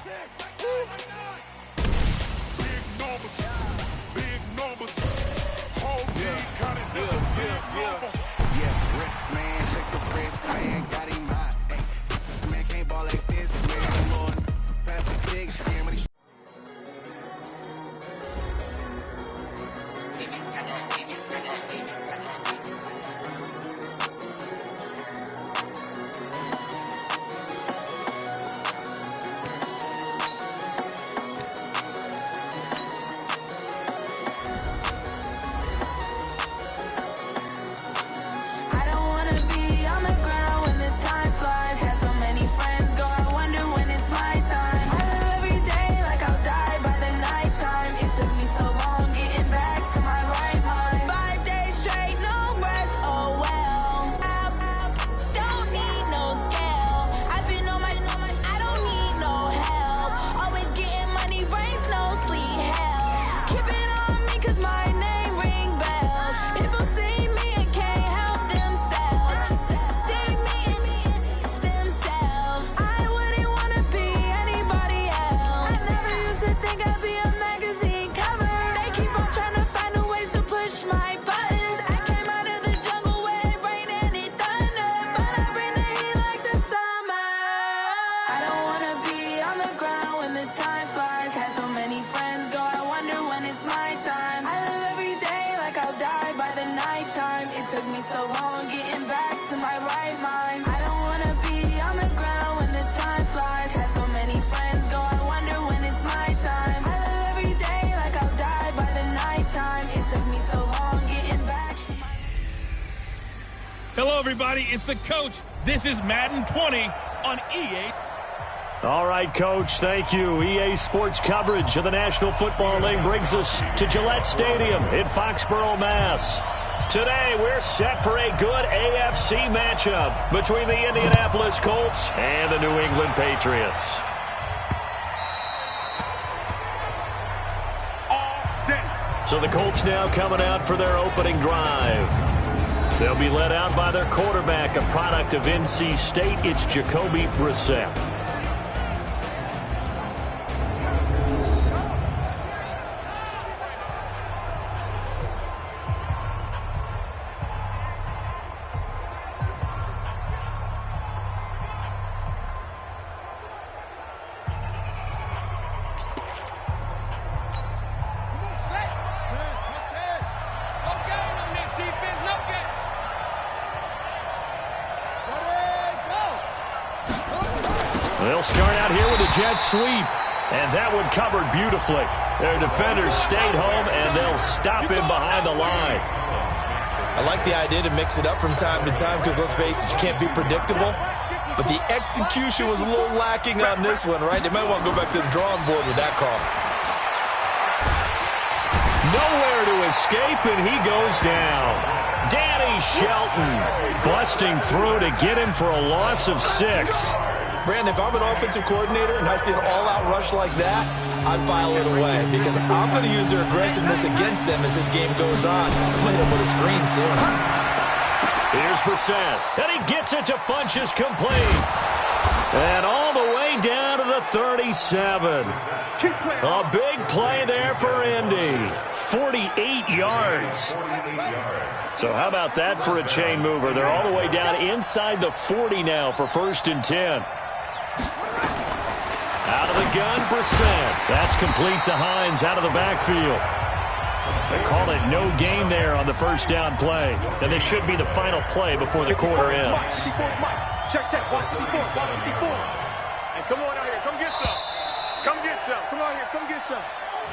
Yeah, wrist man, check the wrist man, got him hot. Hey, man can't ball like this, man. Lord, pass the big screen when he. Hello, everybody. It's the coach. This is Madden 20 on EA. All right, Coach, thank you. EA Sports coverage of the National Football League brings us to Gillette Stadium in Foxborough, Mass. Today, we're set for a good AFC matchup between the Indianapolis Colts and the New England Patriots. So the Colts now coming out for their opening drive. They'll be led out by their quarterback, a product of NC State. It's Jacoby Brissett. They'll start out here with a jet sweep, and that one covered beautifully. Their defenders stayed home, and they'll stop him behind the line. I like the idea to mix it up from time to time because, let's face it, you can't be predictable. But the execution was a little lacking on this one, right? They might want to go back to the drawing board with that call. Nowhere to escape, and he goes down. Danny Shelton busting through to get him for a loss of 6. Brandon, if I'm an offensive coordinator and I see an all-out rush like that, I'd file it away because I'm going to use their aggressiveness against them as this game goes on. I'm going to hit them with a screen soon. Here's Brissett, and he gets it to Funchess complete. And all the way down to the 37. A big play there for Indy. 48 yards. So how about that for a chain mover? They're all the way down inside the 40 now for 1st and 10. Out of the gun, Brissett. That's complete to Hines out of the backfield. They call it no gain there on the first down play. And this should be the final play before the quarter ends. Check. 154. And come on out here. Come get some. Come get some. Come on here. Come get some.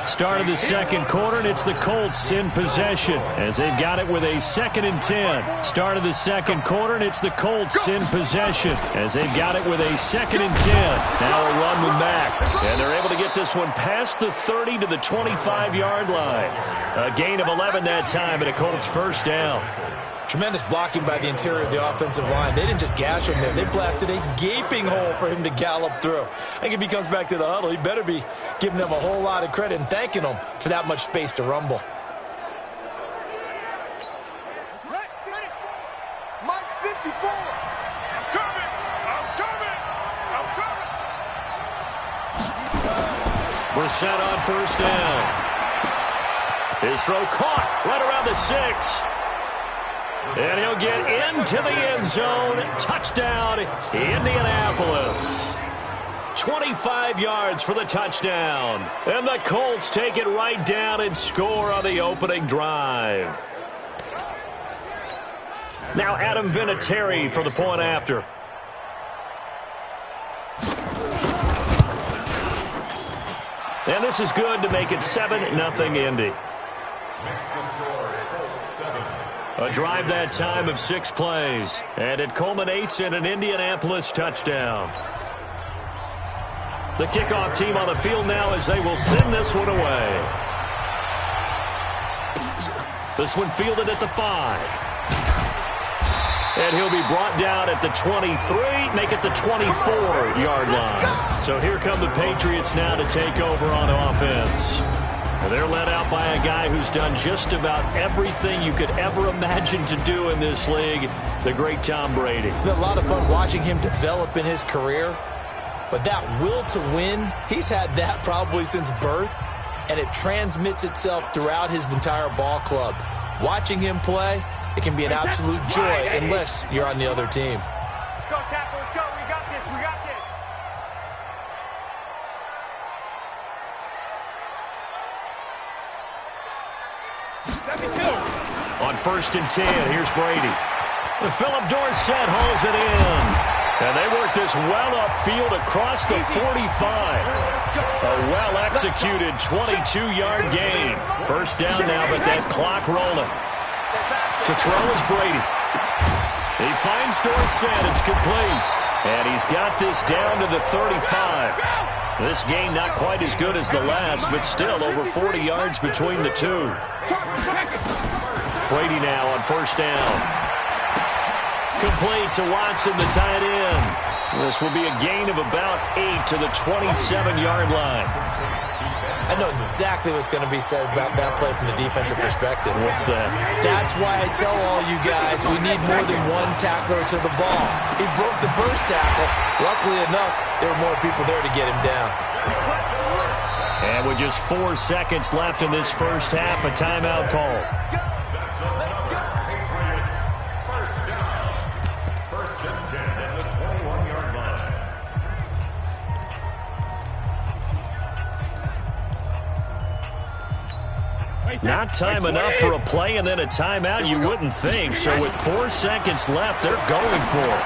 Start of the second quarter, and it's the Colts in possession as they've got it with a 2nd and 10. Start of the second quarter, and it's the Colts in possession as they've got it with a 2nd and 10. Now a run with Mack, and they're able to get this one past the 30 to the 25-yard line. A gain of 11 that time, and a Colts first down. Tremendous blocking by the interior of the offensive line. They didn't just gash him there. They blasted a gaping hole for him to gallop through. I think if he comes back to the huddle, he better be giving them a whole lot of credit and thanking them for that much space to rumble. Mike 54. I'm coming. Brissett on first down. His throw caught right around the 6. And he'll get into the end zone. Touchdown, Indianapolis. 25 yards for the touchdown. And the Colts take it right down and score on the opening drive. Now Adam Vinatieri for the point after. And this is good to make it 7-0 Indy. A drive that time of 6 plays. And it culminates in an Indianapolis touchdown. The kickoff team on the field now as they will send this one away. This one fielded at the 5. And he'll be brought down at the 23, make it the 24-yard line. So here come the Patriots now to take over on offense. And they're led out by a guy who's done just about everything you could ever imagine to do in this league, the great Tom Brady. It's been a lot of fun watching him develop in his career. But that will to win, he's had that probably since birth, and it transmits itself throughout his entire ball club. Watching him play, it can be an absolute joy unless you're on the other team. Let's go, tackle. Let's go. We got this. We got this. On 1st and 10, here's Brady. Philip Dorsett hauls it in. And they work this well upfield across the 45. A well-executed 22-yard gain. First down now, but that clock rolling. To throw is Brady. He finds Dorsett. It's complete. And he's got this down to the 35. This game not quite as good as the last, but still over 40 yards between the two. Brady now on first down. Complete to Watson, the tight end. This will be a gain of about 8 to the 27-yard line. I know exactly what's going to be said about that play from the defensive perspective. What's that? That's why I tell all you guys we need more than one tackler to the ball. He broke the first tackle. Luckily enough, there were more people there to get him down. And with just 4 seconds left in this first half, a timeout call. Not time enough for a play and then a timeout, you wouldn't think. So with 4 seconds left, they're going for it.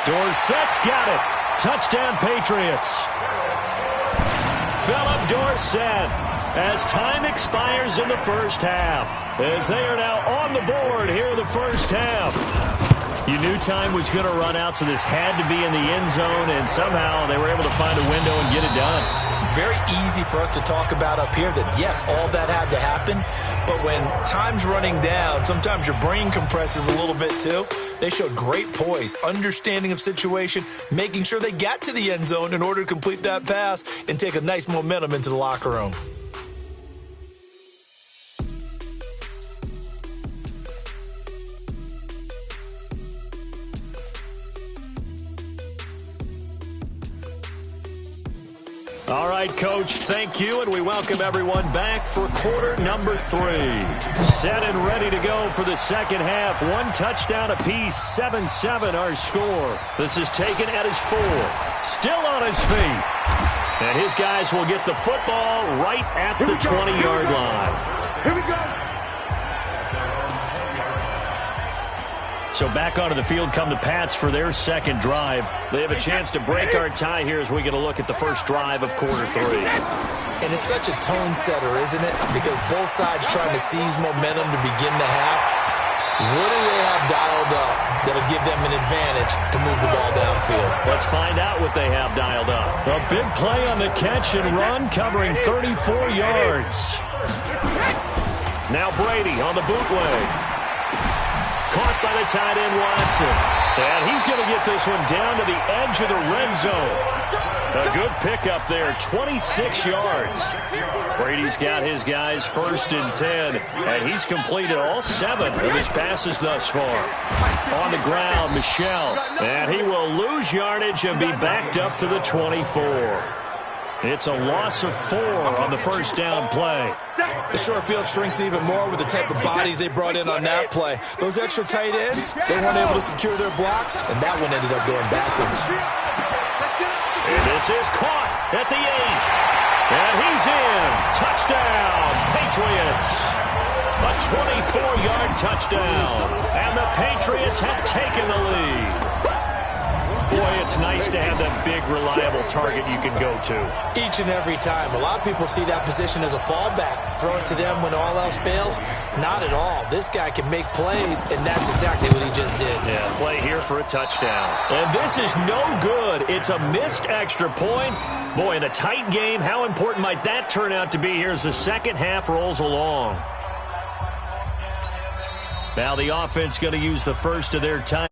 Dorsett's got it. Touchdown, Patriots. Philip Dorsett as time expires in the first half. As they are now on the board here in the first half. You knew time was going to run out, so this had to be in the end zone, and somehow they were able to find a window and get it done. Very easy for us to talk about up here that, yes, all that had to happen. But when time's running down, sometimes your brain compresses a little bit too. They showed great poise, understanding of situation, making sure they got to the end zone in order to complete that pass and take a nice momentum into the locker room. All right, Coach, thank you, and we welcome everyone back for quarter number 3. Set and ready to go for the second half. 1 touchdown apiece, 7-7 our score. This is taken at his 4. Still on his feet. And his guys will get the football right at the 20-yard line. Here we go. So back onto the field come the Pats for their second drive. They have a chance to break our tie here as we get a look at the first drive of quarter 3. And it's such a tone setter, isn't it? Because both sides trying to seize momentum to begin the half. What do they have dialed up that'll give them an advantage to move the ball downfield? Let's find out what they have dialed up. A big play on the catch and run covering 34 yards. Now Brady on the bootleg. Caught by the tight end, Watson. And he's going to get this one down to the edge of the red zone. A good pickup there, 26 yards. Brady's got his guys 1st and 10, and he's completed all 7 of his passes thus far. On the ground, Michel, and he will lose yardage and be backed up to the 24. It's a loss of 4 on the first down play. The short field shrinks even more with the type of bodies they brought in on that play. Those extra tight ends, they weren't able to secure their blocks, and that one ended up going backwards. And this is caught at the 8. And he's in. Touchdown, Patriots. A 24-yard touchdown. And the Patriots have taken the lead. Boy, it's nice to have that big, reliable target you can go to. Each and every time. A lot of people see that position as a fallback. Throw it to them when all else fails. Not at all. This guy can make plays, and that's exactly what he just did. Yeah, play here for a touchdown. And this is no good. It's a missed extra point. Boy, in a tight game, how important might that turn out to be here as the second half rolls along? Now the offense going to use the first of their time.